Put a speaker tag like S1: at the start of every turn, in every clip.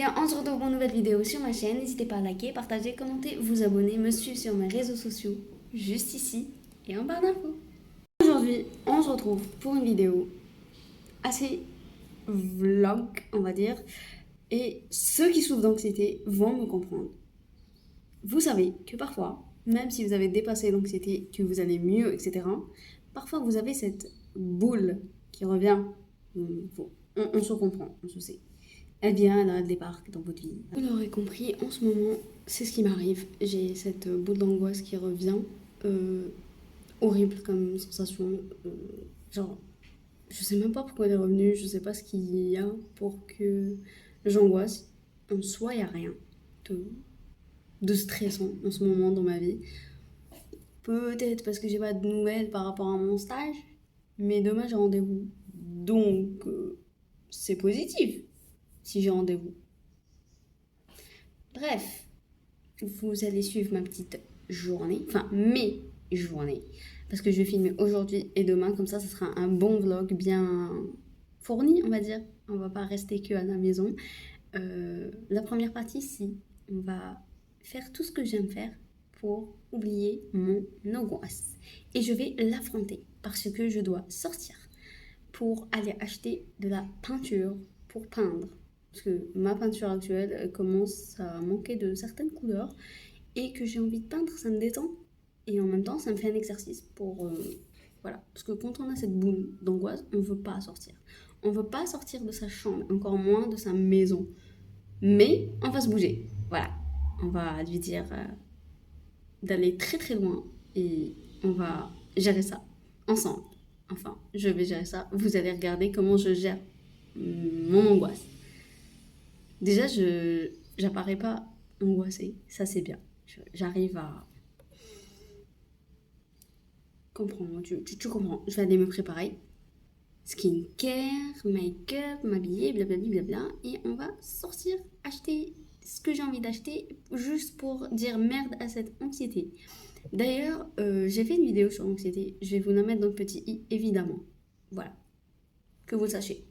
S1: bien, on se retrouve pour une nouvelle vidéo sur ma chaîne. N'hésitez pas à liker, partager, commenter, vous abonner, me suivre sur mes réseaux sociaux, juste ici et en barre d'infos. Aujourd'hui, on se retrouve pour une vidéo assez vlog, on va dire. Et ceux qui souffrent d'anxiété vont me comprendre. Vous savez que parfois, même si vous avez dépassé l'anxiété, que vous allez mieux, etc., parfois vous avez cette boule qui revient. On se comprend, on se sait. Elle vient, elle débarque dans votre vie. Vous l'aurez compris, en ce moment, c'est ce qui m'arrive. J'ai cette boule d'angoisse qui revient. Horrible comme sensation. Genre, je sais même pas pourquoi elle est revenue, je sais pas ce qu'il y a pour que j'angoisse. En soi, il n'y a rien de stressant en ce moment dans ma vie. Peut-être parce que j'ai pas de nouvelles par rapport à mon stage, mais demain j'ai rendez-vous. Donc, c'est positif si j'ai rendez-vous. Bref, vous allez suivre ma petite journée, enfin mes journées, parce que je vais filmer aujourd'hui et demain, comme ça sera un bon vlog bien fourni, on va dire. On va pas rester que à la maison. La première partie, si on va faire tout ce que j'aime faire pour oublier mon angoisse. Et je vais l'affronter parce que je dois sortir pour aller acheter de la peinture pour peindre. Parce que ma peinture actuelle commence à manquer de certaines couleurs et que j'ai envie de peindre, ça me détend. Et en même temps, ça me fait un exercice pour... voilà. Parce que quand on a cette boule d'angoisse, on ne veut pas sortir. On ne veut pas sortir de sa chambre, encore moins de sa maison. Mais on va se bouger. Voilà. On va lui dire d'aller très très loin et on va gérer ça ensemble. Enfin, je vais gérer ça. Vous allez regarder comment je gère mon angoisse. Déjà, j'apparais pas angoissée. Ça, c'est bien. J'arrive à comprendre. Tu comprends. Je vais aller me préparer. Skincare, make-up, m'habiller, blablabla. Et on va sortir, acheter ce que j'ai envie d'acheter juste pour dire merde à cette anxiété. D'ailleurs, j'ai fait une vidéo sur l'anxiété. Je vais vous la mettre dans le petit i, évidemment. Voilà. Que vous le sachiez.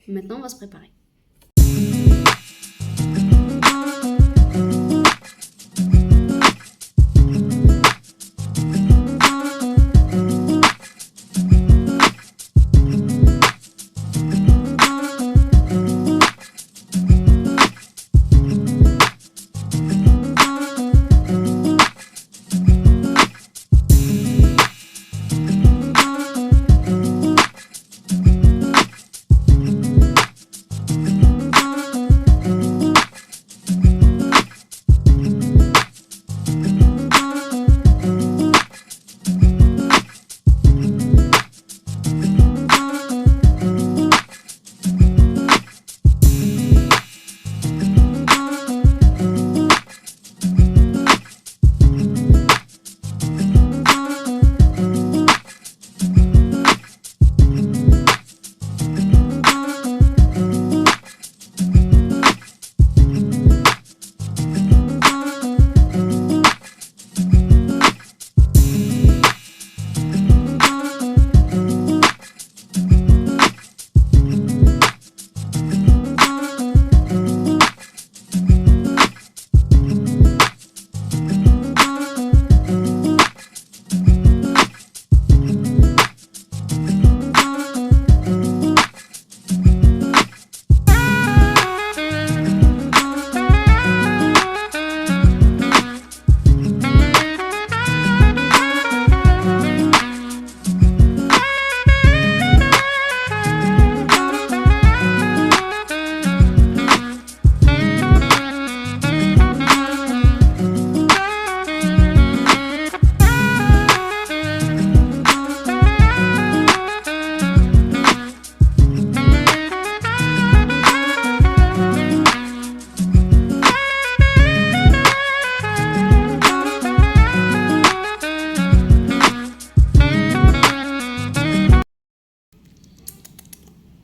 S1: Maintenant, on va se préparer.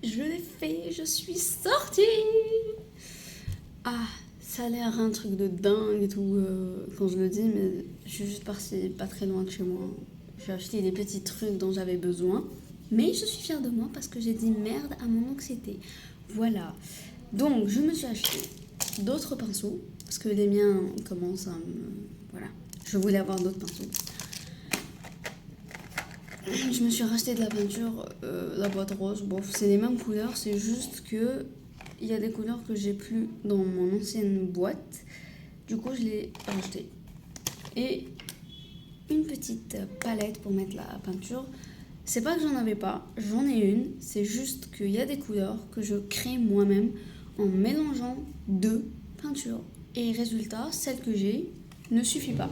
S1: Je l'ai fait, je suis sortie. Ah, ça a l'air un truc de dingue et tout quand je le dis, mais je suis juste partie pas très loin de chez moi. J'ai acheté des petits trucs dont j'avais besoin, mais je suis fière de moi parce que j'ai dit merde à mon anxiété. Voilà. Donc, je me suis acheté d'autres pinceaux, parce que les miens commencent à me... Voilà, je voulais avoir d'autres pinceaux. Je me suis racheté de la peinture, la boîte rose. Bon, c'est les mêmes couleurs, c'est juste que il y a des couleurs que j'ai plus dans mon ancienne boîte. Du coup, je l'ai racheté. Et une petite palette pour mettre la peinture. C'est pas que j'en avais pas, j'en ai une. C'est juste qu'il y a des couleurs que je crée moi-même en mélangeant deux peintures. Et résultat, celle que j'ai ne suffit pas.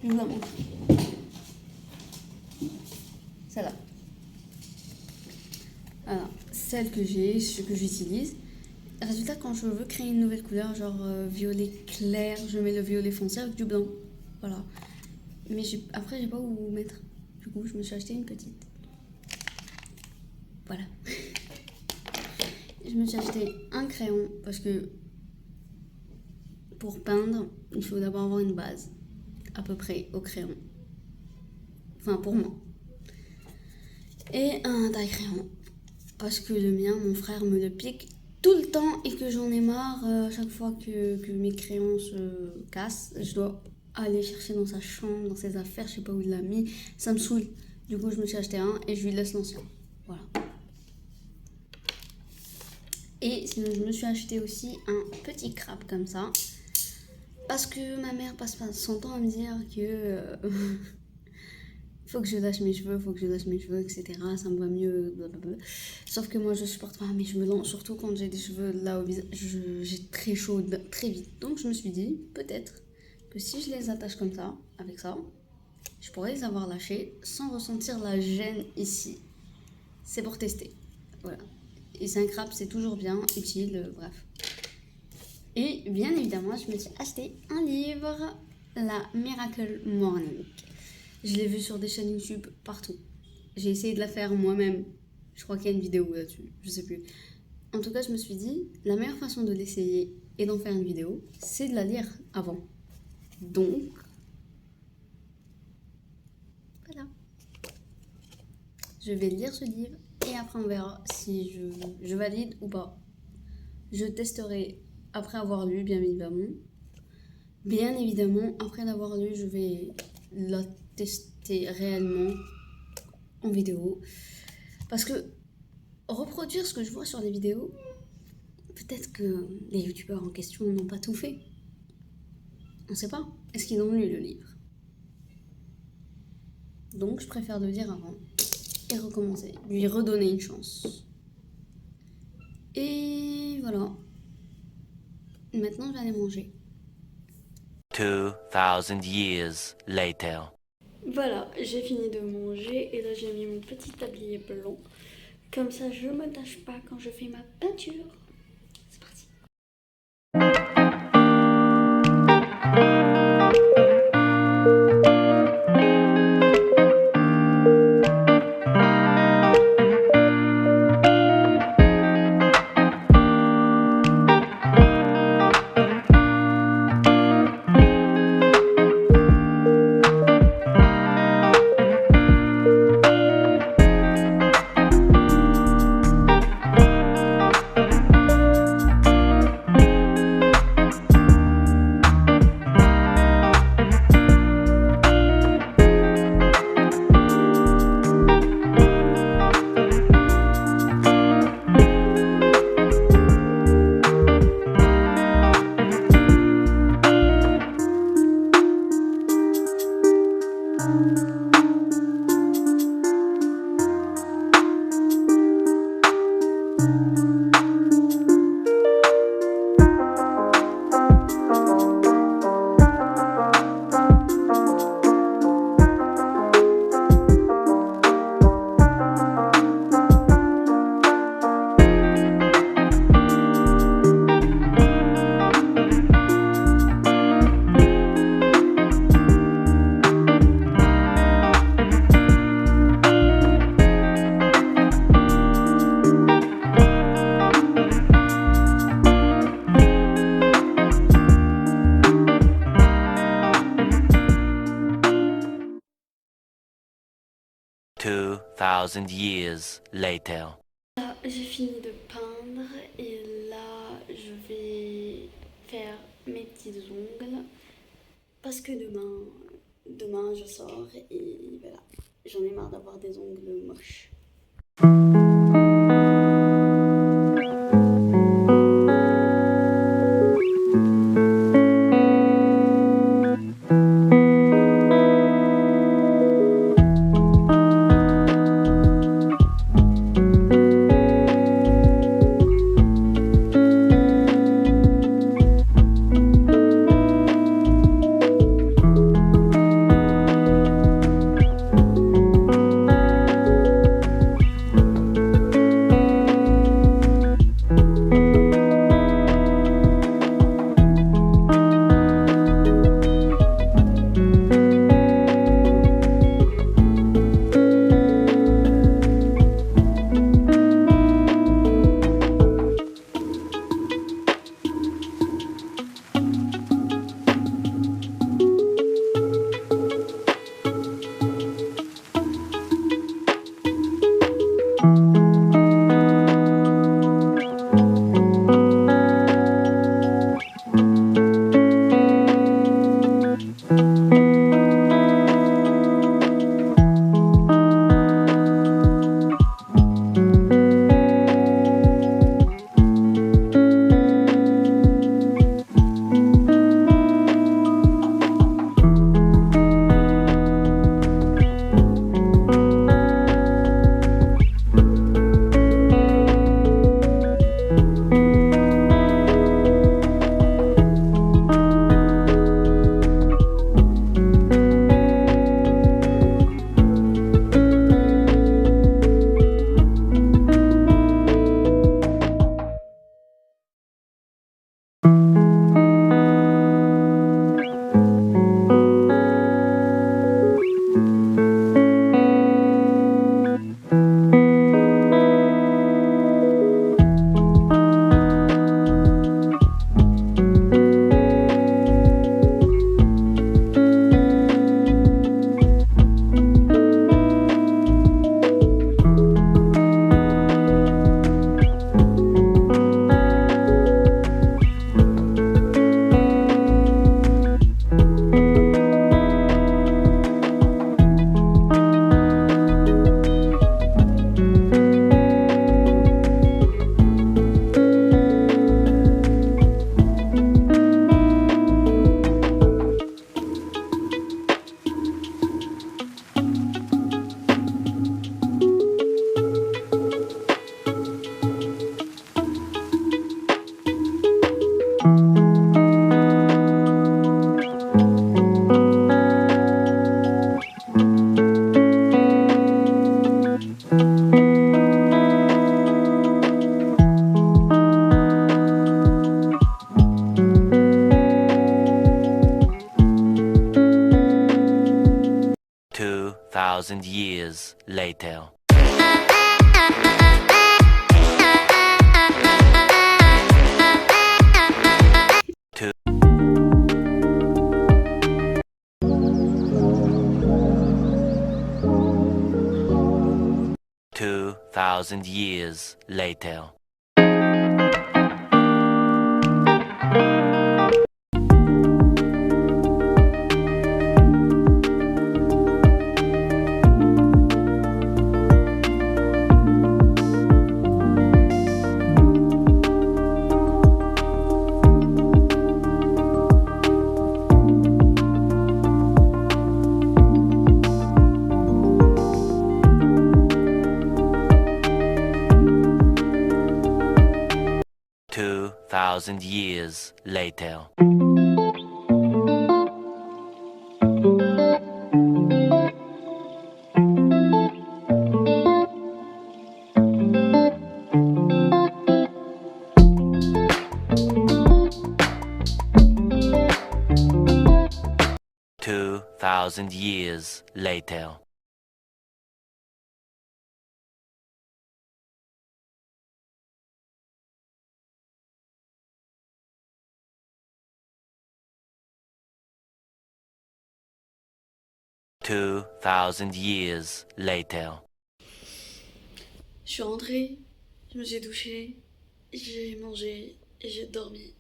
S1: Je vous la montre. Celle-là. Voilà, celle que j'ai, ce que j'utilise. Résultat, quand je veux créer une nouvelle couleur, genre violet clair, je mets le violet foncé avec du blanc. Voilà. Mais après, j'ai pas où mettre. Du coup, je me suis acheté une petite. Voilà. Je me suis acheté un crayon parce que pour peindre, il faut d'abord avoir une base à peu près au crayon. Enfin, pour moi. Et un taille-crayon. Parce que le mien, mon frère me le pique tout le temps et que j'en ai marre. Chaque fois que mes crayons se cassent, je dois aller chercher dans sa chambre, dans ses affaires, je sais pas où il l'a mis. Ça me saoule. Du coup, je me suis acheté un et je lui laisse l'ancien. Voilà. Et je me suis acheté aussi un petit crabe comme ça. Parce que ma mère passe son temps à me dire que faut que je lâche mes cheveux, etc. Ça me va mieux, blablabla. Sauf que moi, je supporte pas mes cheveux longs, surtout quand j'ai des cheveux là au visage. J'ai très chaud très vite. Donc, je me suis dit, peut-être que si je les attache comme ça, avec ça, je pourrais les avoir lâchés sans ressentir la gêne ici. C'est pour tester. Voilà. Et c'est un crabe, c'est toujours bien, utile, bref. Et bien évidemment, je me suis acheté un livre, La Miracle Morning. Je l'ai vu sur des chaînes YouTube partout. J'ai essayé de la faire moi-même. Je crois qu'il y a une vidéo là-dessus, je sais plus. En tout cas, je me suis dit, la meilleure façon de l'essayer et d'en faire une vidéo, c'est de la lire avant. Donc, voilà. Je vais lire ce livre et après on verra si je valide ou pas. Je testerai après avoir lu, bien évidemment. Bien évidemment, après l'avoir lu, je vais la tester réellement en vidéo. Parce que reproduire ce que je vois sur les vidéos, peut-être que les youtubeurs en question n'ont pas tout fait. On sait pas. Est-ce qu'ils ont lu le livre? Donc je préfère le lire avant et recommencer, lui redonner une chance. Et voilà. Maintenant je vais aller manger.
S2: 2000 years later.
S1: Voilà, j'ai fini de manger et là j'ai mis mon petit tablier blanc. Comme ça je me tâche pas quand je fais ma peinture. C'est parti.
S2: 2000 years later.
S1: Là, j'ai fini de peindre et là je vais faire mes petits ongles parce que demain je sors et voilà, j'en ai marre d'avoir des ongles moches.
S2: Thousand years later. 2,000 years later. 2,000 years later. 2,000 years later. 2,000 years later.
S1: Je suis rentrée, je me suis douchée, j'ai mangé et j'ai dormi.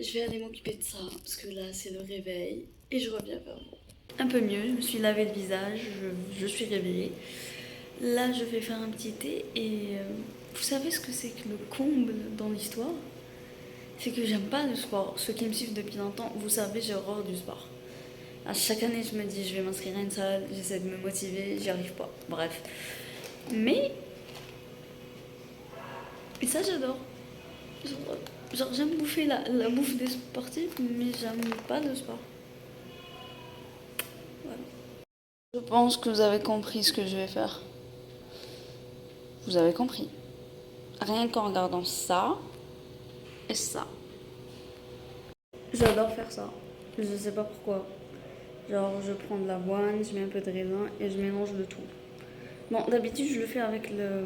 S1: Je vais aller m'occuper de ça parce que là c'est le réveil et je reviens vers vous. Un peu mieux, je me suis lavé le visage, je suis réveillée. Là je vais faire un petit thé et vous savez ce que c'est que le comble dans l'histoire? C'est que j'aime pas le sport. Ceux qui me suivent depuis longtemps, vous savez, j'ai horreur du sport. À chaque année je me dis je vais m'inscrire à une salle, j'essaie de me motiver, j'y arrive pas. Bref. Mais... Et ça j'adore. Genre j'aime bouffer la bouffe des sportifs, mais j'aime pas le sport. Voilà. Je pense que vous avez compris ce que je vais faire. Vous avez compris. Rien qu'en regardant ça et ça. J'adore faire ça. Je sais pas pourquoi. Genre je prends de l'avoine, je mets un peu de raisin et je mélange le tout. Bon, d'habitude je le fais avec le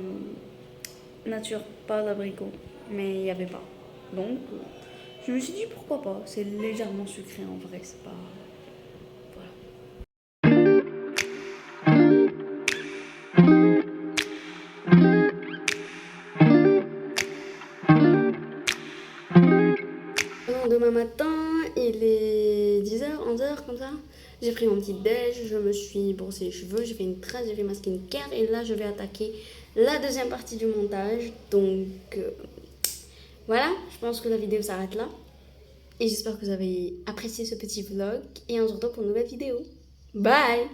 S1: nature, pas l'abricot. Mais il n'y avait pas. Donc je me suis dit pourquoi pas. C'est légèrement sucré en vrai, c'est pas... Voilà. Demain matin, il est 10h, 11h comme ça. J'ai pris mon petit déj, je me suis brossé les cheveux, j'ai fait une trace, j'ai fait ma skincare et là je vais attaquer la deuxième partie du montage. Donc voilà, je pense que la vidéo s'arrête là. Et j'espère que vous avez apprécié ce petit vlog et on se retrouve pour une nouvelle vidéo. Bye!